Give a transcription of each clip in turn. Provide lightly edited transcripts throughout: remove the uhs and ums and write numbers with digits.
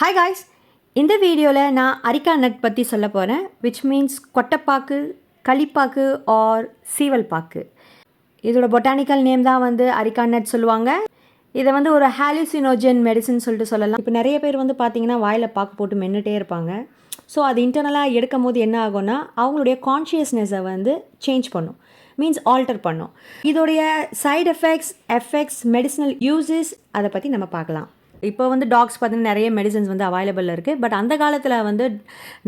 Hi guys, இந்த வீடியோவில் நான் அரிக்கா நட் பற்றி சொல்ல போகிறேன். விச் மீன்ஸ் கொட்டைப்பாக்கு, களிப்பாக்கு ஆர் சீவல் பாக்கு. இதோட பொட்டானிக்கல் நேம் தான் அரிக்கா நட் சொல்லுவாங்க. இதை ஒரு ஹாலுசினோஜன் மெடிசின் சொல்லிட்டு சொல்லலாம். இப்போ நிறைய பேர் பார்த்தீங்கன்னா வாயில் பாக்கு போட்டு மென்னுட்டே இருப்பாங்க. ஸோ அது இன்டர்னலாக எடுக்கும் போது என்ன ஆகும்னா அவங்களுடைய கான்ஷியஸ்னஸை சேஞ்ச் பண்ணும், மீன்ஸ் ஆல்டர் பண்ணும். இதோடைய சைடு எஃபெக்ட்ஸ், மெடிசினல் யூசஸ் அதை பற்றி நம்ம பார்க்கலாம். இப்போ டாக்ஸ் பார்த்தீங்கன்னா நிறைய மெடிசன்ஸ் அவைலபிள் இருக்குது. பட் அந்த காலத்தில்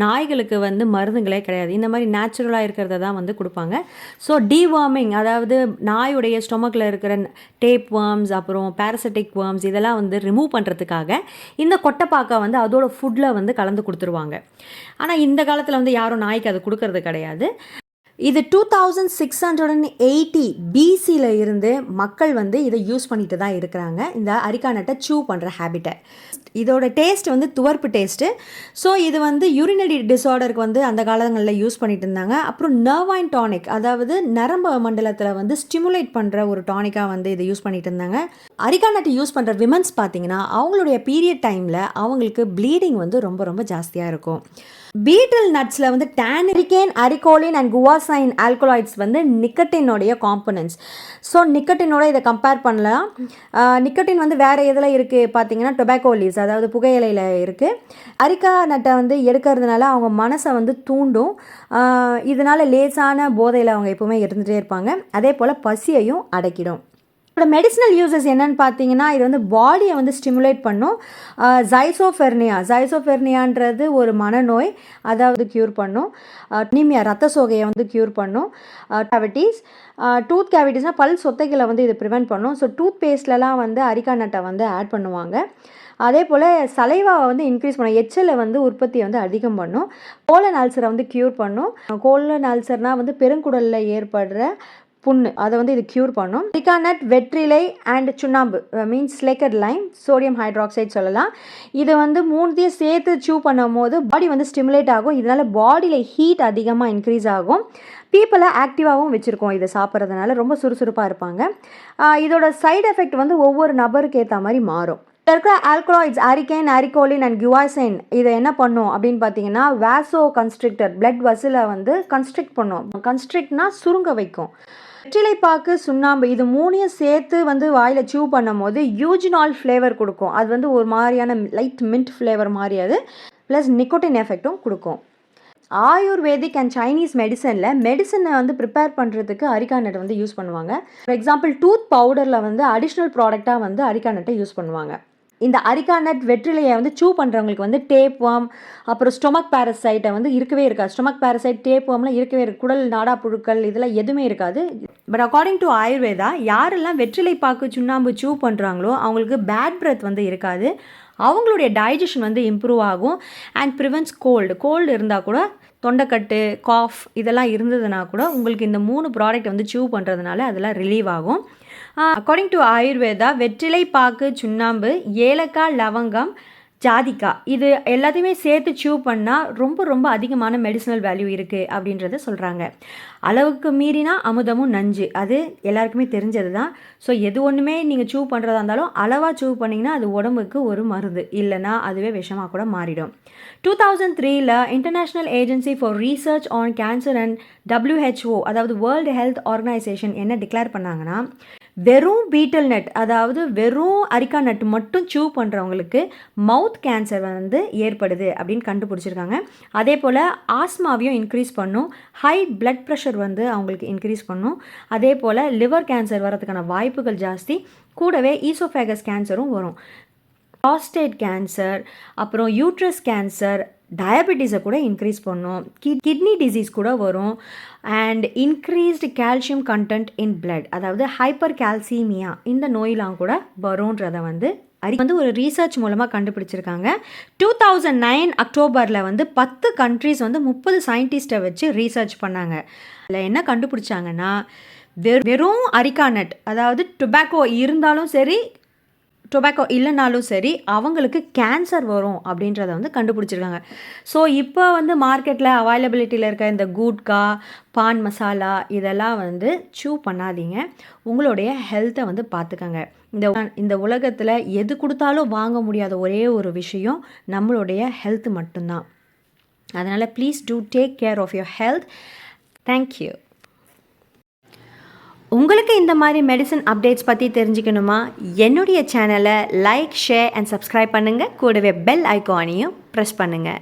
நாய்களுக்கு மருந்துகளே கிடையாது. இந்த மாதிரி நேச்சுரலாக இருக்கிறத தான் கொடுப்பாங்க. ஸோ டீவார்மிங், அதாவது நாயுடைய ஸ்டொமக்கில் இருக்கிற டேப் வார்ம்ஸ், அப்புறம் பேரசிட்டிக் வார்ம்ஸ் இதெல்லாம் ரிமூவ் பண்ணுறதுக்காக இந்த கொட்டைப்பாக்கை அதோட ஃபுட்டில் கலந்து கொடுத்துருவாங்க. ஆனால் இந்த காலத்தில் யாரும் நாய்க்கு அது கொடுக்கறது கிடையாது. இது 2680 BCயில் இருந்து மக்கள் இதை யூஸ் பண்ணிட்டு தான் இருக்கிறாங்க, இந்த அரிக்கா நட்டை சூ பண்ணுற ஹேபிட்டை. இதோட டேஸ்ட் துவர்ப்பு டேஸ்ட்டு. ஸோ இது யூரினரி டிஸார்டருக்கு அந்த காலங்களில் யூஸ் பண்ணிட்டு இருந்தாங்க. அப்புறம் நர்வைன் டானிக், அதாவது நரம்பு மண்டலத்தில் ஸ்டிமுலேட் பண்ணுற ஒரு டானிக்காக இதை யூஸ் பண்ணிட்டு இருந்தாங்க. அரிக்கா நட்டை யூஸ் பண்ணுற விமன்ஸ் பார்த்தீங்கன்னா அவங்களுடைய பீரியட் டைமில் அவங்களுக்கு ப்ளீடிங் ரொம்ப ரொம்ப ஜாஸ்தியாக இருக்கும். பீட்டில் நட்ஸில் டானிரிகேன், அரிகோலின் அண்ட் குவாசைன் ஆல்கலாய்ட்ஸ் நிக்கட்டினோடைய காம்பனன்ட்ஸ். ஸோ நிக்கட்டினோட இதை கம்பேர் பண்ணலாம். நிக்கட்டின் வேறு எதில் இருக்குது பார்த்தீங்கன்னா டொபாக்கோ லீவ்ஸ், அதாவது புகையிலையில் இருக்குது. அரிக்கா நட்டை எடுக்கிறதுனால அவங்க மனசை தூண்டும். இதனால் லேசான போதையில் அவங்க எப்போவுமே இருந்துகிட்டே இருப்பாங்க. அதே போல் பசியையும் அடக்கிடும். இதோட மெடிசினல் யூசஸ் என்னன்னு பார்த்தீங்கன்னா இது பாடியை ஸ்டிமுலேட் பண்ணும். ஜைசோஃபெர்னியான்றது ஒரு மனநோய், அதாவது க்யூர் பண்ணும். அனீமியா, ரத்த சோகையை க்யூர் பண்ணும். கேவிட்டிஸ், டூத் கேவிட்டிஸ்னால் பல் சொத்தைகளை இது ப்ரிவெண்ட் பண்ணும். ஸோ டூத் பேஸ்ட்லலாம் அரிக்கா நட்டை ஆட் பண்ணுவாங்க. அதே போல் சலைவாவை இன்க்ரீஸ் பண்ணும், எச்சலை உற்பத்தியை அதிகம் பண்ணும். கோலன் அல்சரை க்யூர் பண்ணும். கோலன் அல்சர்னால் பெருங்குடலில் ஏற்படுற புண்ணு, அதை இது க்யூர் பண்ணும். அரிக்கா நட், வெற்றிலை அண்ட் சுண்ணாம்பு, means slaked Lime, sodium hydroxide சொல்லலாம். இது மூணுத்தையும் சேர்த்து சூ பண்ணும் போது பாடி ஸ்டிமுலேட் ஆகும். இதனால் பாடியில் ஹீட் அதிகமாக இன்க்ரீஸ் ஆகும். பீப்புளை ஆக்டிவாகவும் வச்சுருக்கோம். இதை சாப்பிட்றதுனால ரொம்ப சுறுசுறுப்பாக இருப்பாங்க. இதோட சைடு எஃபெக்ட் ஒவ்வொரு நபருக்கு ஏற்ற மாதிரி மாறும். இருக்கிற ஆல்கலாய்ட்ஸ் அரிகேன், அரிகோலின் அண்ட் குவாசைன் இதை என்ன பண்ணும் அப்படின்னு பார்த்தீங்கன்னா வாசோ கன்ஸ்ட்ரிக்டர், பிளட் வசிலை கன்ஸ்ட்ரிக்ட் பண்ணும். கன்ஸ்ட்ரிக்ட்னா சுருங்க வைக்கும். வெற்றிலைப்பாக்கு, சுண்ணாம்பு இது மூணையும் சேர்த்து வாயில் சூ பண்ணும் போது யூஜினால் ஃப்ளேவர் கொடுக்கும். அது ஒரு மாதிரியான லைட் மின்ட் ஃப்ளேவர் மாதிரி, அது ப்ளஸ் நிக்கோட்டின் எஃபெக்டும் கொடுக்கும். ஆயுர்வேதிக் அண்ட் சைனீஸ் மெடிசனை ப்ரிப்பேர் பண்ணுறதுக்கு அரிக்கா நட்டை யூஸ் பண்ணுவாங்க. ஃபார் எக்ஸாம்பிள் டூத் பவுடரில் அடிஷ்னல் ப்ராடக்டாக அரிக்கா நட்டை யூஸ் பண்ணுவாங்க. இந்த அரிக்கா நட் வெற்றிலையை சூ பண்ணுறவங்களுக்கு டேப் வார்ம், அப்புறம் ஸ்டொமக் பேரசைட்டை இருக்கவே இருக்காது. ஸ்டொமக் பேரசைட், டேப் வார்ம்லாம் இருக்கவே இருக்கு. குடல் நாடா புழுக்கள் இதெல்லாம் எதுவுமே இருக்காது. பட் அக்கார்டிங் டு ஆயுர்வேதா, யாரெல்லாம் வெற்றிலை பாக்கு, சுண்ணாம்பு சூ பண்ணுறாங்களோ அவங்களுக்கு பேட் பிரெத் இருக்காது. அவங்களுடைய டைஜஷன் இம்ப்ரூவ் ஆகும் அண்ட் ப்ரிவென்ட்ஸ் கோல்டு இருந்தால் கூட, தொண்டைக்கட்டு, காஃப் இதெல்லாம் இருந்ததுன்னா கூட உங்களுக்கு இந்த 3 ப்ராடக்ட் சூ பண்ணுறதுனால அதெல்லாம் ரிலீவ் ஆகும். அக்கார்டிங் டு ஆயுர்வேதா, வெற்றிலை பாக்கு, சுண்ணாம்பு, ஏலக்காய், லவங்கம், ஜாதிக்காய் இது எல்லாத்தையுமே சேர்த்து சூ பண்ணால் ரொம்ப ரொம்ப அதிகமான மெடிசினல் வேல்யூ இருக்குது அப்படின்றத சொல்கிறாங்க. அளவுக்கு மீறினா அமுதமும் நஞ்சு, அது எல்லாருக்குமே தெரிஞ்சது தான். ஸோ எது ஒன்றுமே நீங்கள் சூ பண்ணுறதா இருந்தாலும் அளவாக சூ பண்ணிங்கன்னா அது உடம்புக்கு ஒரு மருந்து, இல்லைனா அதுவே விஷமாக கூட மாறிடும். 2003 international agency for research on cancer and WHO, அதாவது வேர்ல்டு ஹெல்த் ஆர்கனைசேஷன் என்ன டிக்ளேர் பண்ணாங்கன்னா, வெறும் பீட்டல் நட், அதாவது வெறும் அரிக்கா நட் மட்டும் சூ பண்ணுறவங்களுக்கு மவுத் கேன்சர் ஏற்படுது அப்படின்னு கண்டுபிடிச்சிருக்காங்க. அதே போல் ஆஸ்மாவையும் இன்க்ரீஸ் பண்ணும். ஹை பிளட் ப்ரெஷர் அவங்களுக்கு இன்க்ரீஸ் பண்ணும். அதே போல் லிவர் கேன்சர் வரதுக்கான வாய்ப்புகள் ஜாஸ்தி. கூடவே ஈசோஃபேகஸ் கேன்சரும் வரும். ப்ராஸ்டேட் கேன்சர், அப்புறம் யூட்ரஸ் கேன்சர், டயபெட்டிஸை கூட இன்க்ரீஸ் பண்ணும். கிட்னி டிசீஸ் கூட வரும். And increased calcium content in blood, அதாவது ஹைப்பர் கால்சிமியா, இந்த நோயெலாம் கூட வரும்ன்றதை ஒரு ரீசர்ச் மூலமாக கண்டுபிடிச்சிருக்காங்க. 2009 அக்டோபரில் 10 கண்ட்ரீஸ் 30 சயின்டிஸ்ட்டை வச்சு ரீசர்ச் பண்ணாங்க. அதில் என்ன கண்டுபிடிச்சாங்கன்னா, வெறும் அரிக்கா நட், அதாவது டொபாக்கோ இருந்தாலும் சரி டொபாக்கோ இல்லைனாலும் சரி அவங்களுக்கு கேன்சர் வரும் அப்படின்றத கண்டுபிடிச்சிருக்காங்க. ஸோ இப்போ மார்க்கெட்டில் அவைலபிலிட்டியில் இருக்க இந்த கூட்கா, பான் மசாலா இதெல்லாம் சூ பண்ணாதீங்க. உங்களுடைய ஹெல்த்தை பார்த்துக்கங்க. இந்த உலகத்தில் எது கொடுத்தாலும் வாங்க முடியாத ஒரே ஒரு விஷயம் நம்மளுடைய ஹெல்த் மட்டும்தான். அதனால் please do take care of your health. Thank you. உங்களுக்கு இந்த மாதிரி மெடிசன் அப்டேட்ஸ் பற்றி தெரிஞ்சுக்கணுமா? என்னுடைய சேனலை லைக், ஷேர் அண்ட் சப்ஸ்கிரைப் பண்ணுங்கள். கூடவே பெல் ஐக்கானையும் ப்ரெஸ் பண்ணுங்கள்.